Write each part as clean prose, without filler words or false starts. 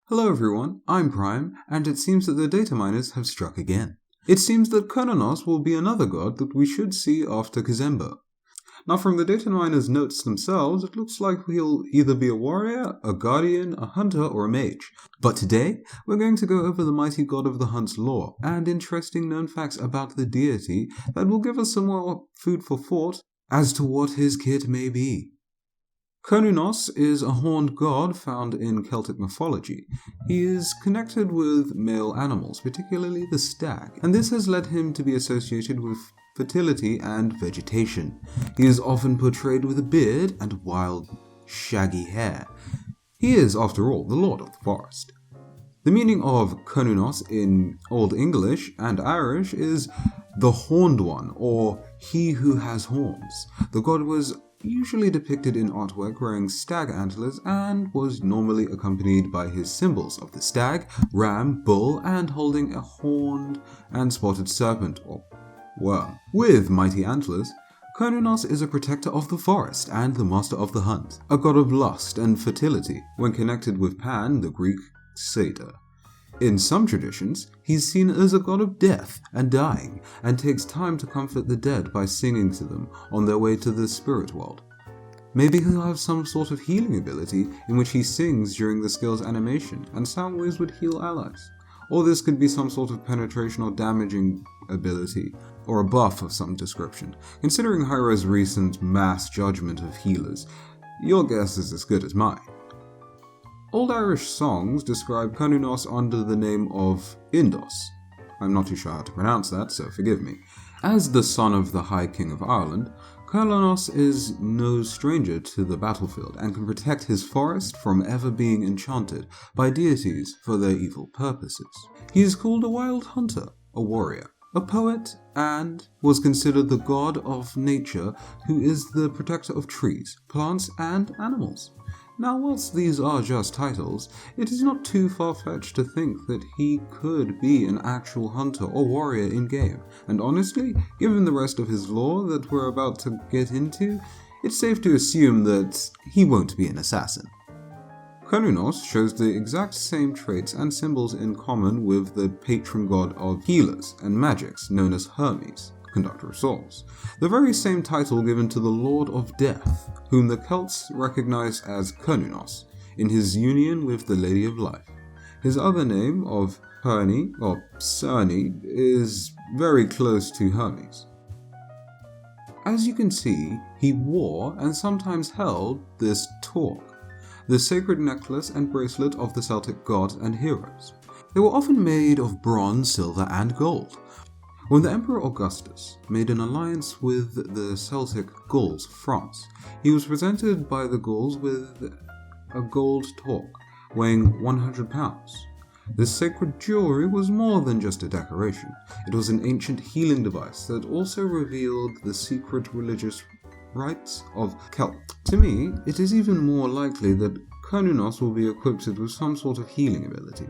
Hello everyone, I'm Prime, and it seems that the data miners have struck again. It seems that Cernunnos will be another god that we should see after Kazemba. Now from the data miners' notes themselves, it looks like he'll either be a warrior, a guardian, a hunter, or a mage. But today, we're going to go over the mighty god of the hunt's lore, and interesting known facts about the deity that will give us some more food for thought as to what his kit may be. Cernunnos is a horned god found in Celtic mythology. He is connected with male animals, particularly the stag, and this has led him to be associated with fertility and vegetation. He is often portrayed with a beard and wild, shaggy hair. He is, after all, the lord of the forest. The meaning of Cernunnos in Old English and Irish is the horned one, or he who has horns. The god was usually depicted in artwork wearing stag antlers and was normally accompanied by his symbols of the stag, ram, bull, and holding a horned and spotted serpent or worm. With mighty antlers, Cernunnos is a protector of the forest and the master of the hunt, a god of lust and fertility when connected with Pan, the Greek satyr. In some traditions, he's seen as a god of death and dying, and takes time to comfort the dead by singing to them on their way to the spirit world. Maybe he'll have some sort of healing ability in which he sings during the skill's animation, and sound waves would heal allies. Or this could be some sort of penetration or damaging ability, or a buff of some description. Considering Hyra's recent mass judgment of healers, your guess is as good as mine. Old Irish songs describe Cernunnos under the name of Indos. I'm not too sure how to pronounce that, so forgive me. As the son of the High King of Ireland, Cernunnos is no stranger to the battlefield and can protect his forest from ever being enchanted by deities for their evil purposes. He is called a wild hunter, a warrior, a poet, and was considered the god of nature who is the protector of trees, plants, and animals. Now, whilst these are just titles, it is not too far-fetched to think that he could be an actual hunter or warrior in-game, and honestly, given the rest of his lore that we're about to get into, it's safe to assume that he won't be an assassin. Cernunnos shows the exact same traits and symbols in common with the patron god of healers and magics known as Hermes, Conductor of Souls, the very same title given to the Lord of Death, whom the Celts recognize as Cernunnos, in his union with the Lady of Life. His other name of Herni, or Cerni, is very close to Hermes. As you can see, he wore and sometimes held this torque, the sacred necklace and bracelet of the Celtic gods and heroes. They were often made of bronze, silver, and gold. When the Emperor Augustus made an alliance with the Celtic Gauls of France, he was presented by the Gauls with a gold torque weighing 100 pounds. This sacred jewelry was more than just a decoration. It was an ancient healing device that also revealed the secret religious rites of Celt. To me, it is even more likely that Cernunnos will be equipped with some sort of healing ability.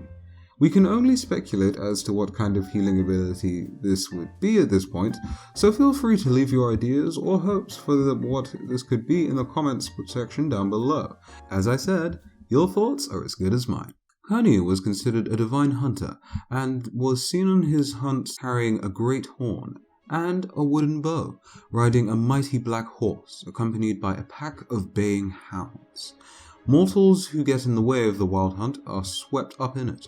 We can only speculate as to what kind of healing ability this would be at this point, so feel free to leave your ideas or hopes for what this could be in the comments section down below. As I said, your thoughts are as good as mine. Herni was considered a divine hunter and was seen on his hunts carrying a great horn and a wooden bow, riding a mighty black horse accompanied by a pack of baying hounds. Mortals who get in the way of the wild hunt are swept up in it,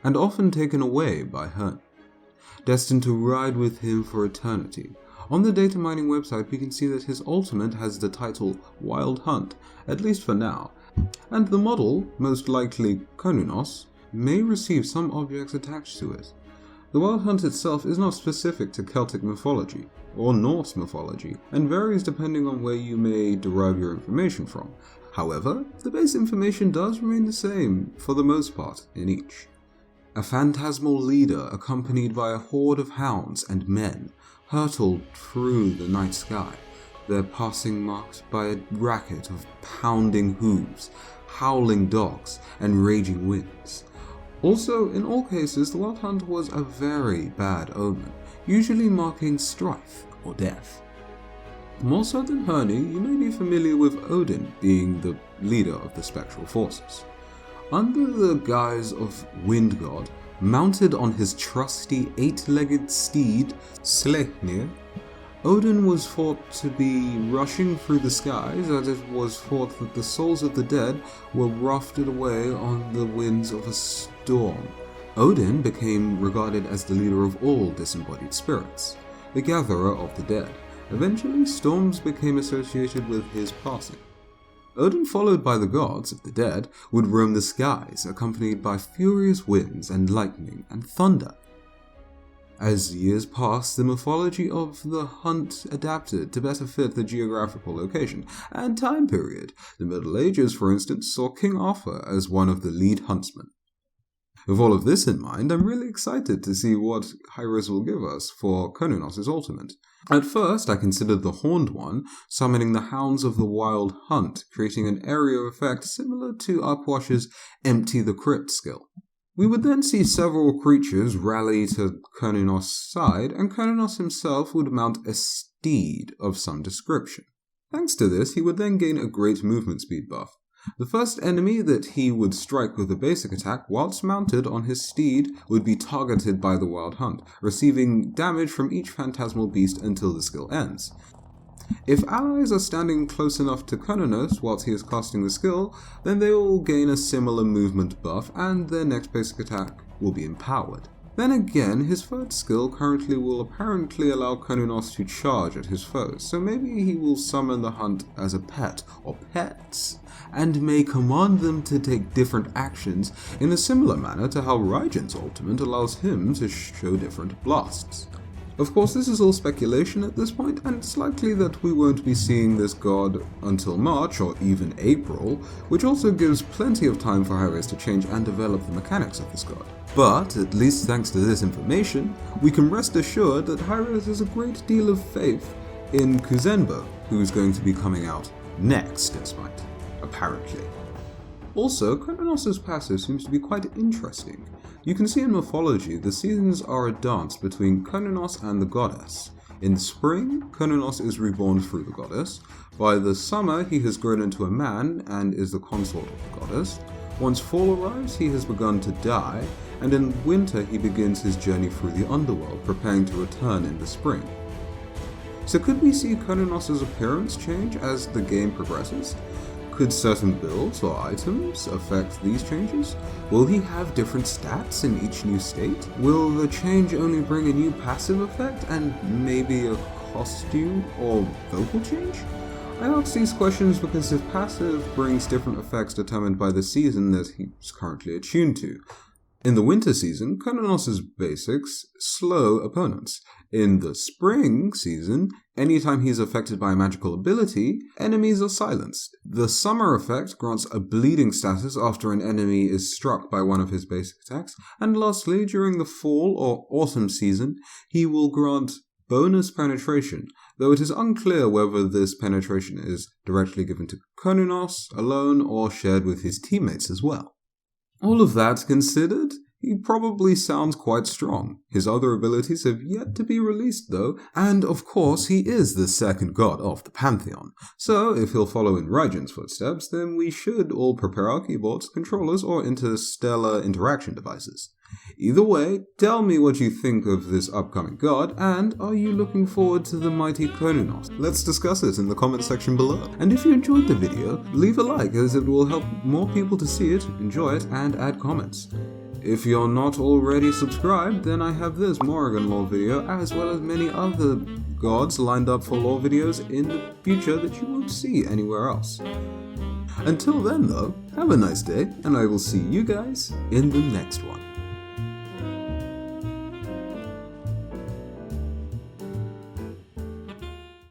and often taken away by Herni, destined to ride with him for eternity. On the data mining website we can see that his ultimate has the title Wild Hunt, at least for now, and the model, most likely Cernunnos, may receive some objects attached to it. The Wild Hunt itself is not specific to Celtic mythology, or Norse mythology, and varies depending on where you may derive your information from. However, the base information does remain the same, for the most part, in each. A phantasmal leader accompanied by a horde of hounds and men hurtled through the night sky, their passing marked by a racket of pounding hooves, howling dogs, and raging winds. Also, in all cases, the Wild Hunt was a very bad omen, usually marking strife or death. More so than Herni, you may be familiar with Odin being the leader of the spectral forces. Under the guise of Wind God, mounted on his trusty 8-legged steed, Sleipnir, Odin was thought to be rushing through the skies, as it was thought that the souls of the dead were wafted away on the winds of a storm. Odin became regarded as the leader of all disembodied spirits, the gatherer of the dead. Eventually, storms became associated with his passing. Odin, followed by the gods of the dead, would roam the skies, accompanied by furious winds and lightning and thunder. As years passed, the mythology of the hunt adapted to better fit the geographical location and time period. The Middle Ages, for instance, saw King Arthur as one of the lead huntsmen. With all of this in mind, I'm really excited to see what Hyros will give us for Cernunnos' ultimate. At first, I considered the Horned One, summoning the Hounds of the Wild Hunt, creating an area effect similar to Upwash's Empty the Crypt skill. We would then see several creatures rally to Cernunnos' side, and Cernunnos himself would mount a steed of some description. Thanks to this, he would then gain a great movement speed buff. The first enemy that he would strike with a basic attack whilst mounted on his steed would be targeted by the Wild Hunt, receiving damage from each phantasmal beast until the skill ends. If allies are standing close enough to Cernunnos whilst he is casting the skill, then they will gain a similar movement buff and their next basic attack will be empowered. Then again, his third skill currently will apparently allow Cernunnos to charge at his foes, so maybe he will summon the hunt as a pet or pets, and may command them to take different actions in a similar manner to how Raijan's ultimate allows him to show different blasts. Of course, this is all speculation at this point, and it's likely that we won't be seeing this god until March or even April, which also gives plenty of time for Hyros to change and develop the mechanics of this god. But, at least thanks to this information, we can rest assured that Hyros has a great deal of faith in Kuzenbo, who's going to be coming out next in Smite, apparently. Also, Cernunnos' passive seems to be quite interesting. You can see in Mythology, the seasons are a dance between Cernunnos and the goddess. In the spring, Cernunnos is reborn through the goddess. By the summer, he has grown into a man and is the consort of the goddess. Once fall arrives, he has begun to die, and in winter he begins his journey through the underworld, preparing to return in the spring. So could we see Cernunnos' appearance change as the game progresses? Could certain builds or items affect these changes? Will he have different stats in each new state? Will the change only bring a new passive effect and maybe a costume or vocal change? I ask these questions because his passive brings different effects determined by the season that he's currently attuned to. In the winter season, Cernunnos' basics slow opponents. In the spring season, anytime he's affected by a magical ability, enemies are silenced. The summer effect grants a bleeding status after an enemy is struck by one of his basic attacks. And lastly, during the fall or autumn season, he will grant bonus penetration, though it is unclear whether this penetration is directly given to Cernunnos alone or shared with his teammates as well. All of that considered, he probably sounds quite strong. His other abilities have yet to be released though, and of course he is the second god of the Pantheon. So if he'll follow in Raijan's footsteps, then we should all prepare our keyboards, controllers, or interstellar interaction devices. Either way, tell me what you think of this upcoming god, and are you looking forward to the mighty Cernunnos? Let's discuss it in the comment section below. And if you enjoyed the video, leave a like as it will help more people to see it, enjoy it, and add comments. If you're not already subscribed, then I have this Morrigan lore video, as well as many other gods lined up for lore videos in the future that you won't see anywhere else. Until then though, have a nice day, and I will see you guys in the next one.